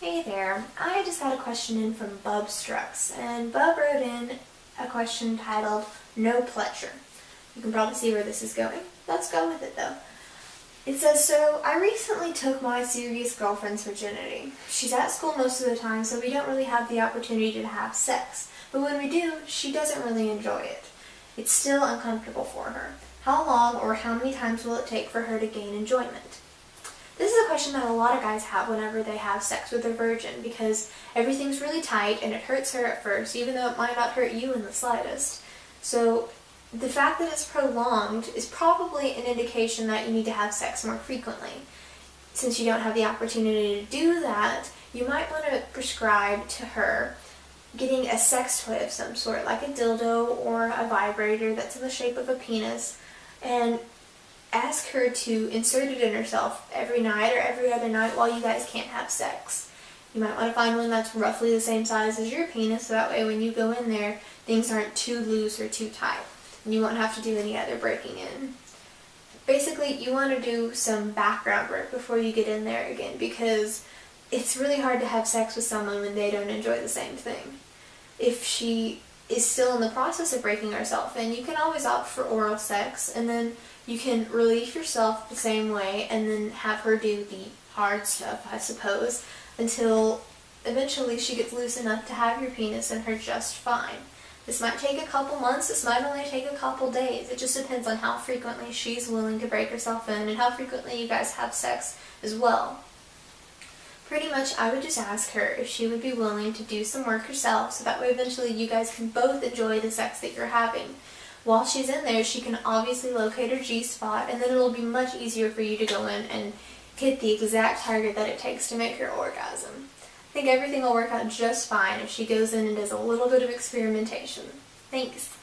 Hey there, I just had a question in from Bub Strux, and Bub wrote in a question titled, No Pleasure. You can probably see where this is going. Let's go with it though. It says, so I recently took my serious girlfriend's virginity. She's at school most of the time, so we don't really have the opportunity to have sex. But when we do, she doesn't really enjoy it. It's still uncomfortable for her. How long or how many times will it take for her to gain enjoyment? This is a question that a lot of guys have whenever they have sex with their virgin because everything's really tight and it hurts her at first, even though it might not hurt you in the slightest. So the fact that it's prolonged is probably an indication that you need to have sex more frequently. Since you don't have the opportunity to do that, you might want to prescribe to her getting a sex toy of some sort, like a dildo or a vibrator that's in the shape of a penis, and ask her to insert it in herself every night or every other night while you guys can't have sex. You might want to find one that's roughly the same size as your penis, so that way when you go in there, things aren't too loose or too tight, and you won't have to do any other breaking in. Basically, you want to do some background work before you get in there again, because it's really hard to have sex with someone when they don't enjoy the same thing. If she is still in the process of breaking herself in, you can always opt for oral sex, and then you can relieve yourself the same way and then have her do the hard stuff, I suppose, until eventually she gets loose enough to have your penis in her just fine. This might take a couple months, this might only take a couple days. It just depends on how frequently she's willing to break herself in and how frequently you guys have sex as well. Pretty much, I would just ask her if she would be willing to do some work herself so that way eventually you guys can both enjoy the sex that you're having. While she's in there, she can obviously locate her G-spot, and then it'll be much easier for you to go in and hit the exact target that it takes to make her orgasm. I think everything will work out just fine if she goes in and does a little bit of experimentation. Thanks.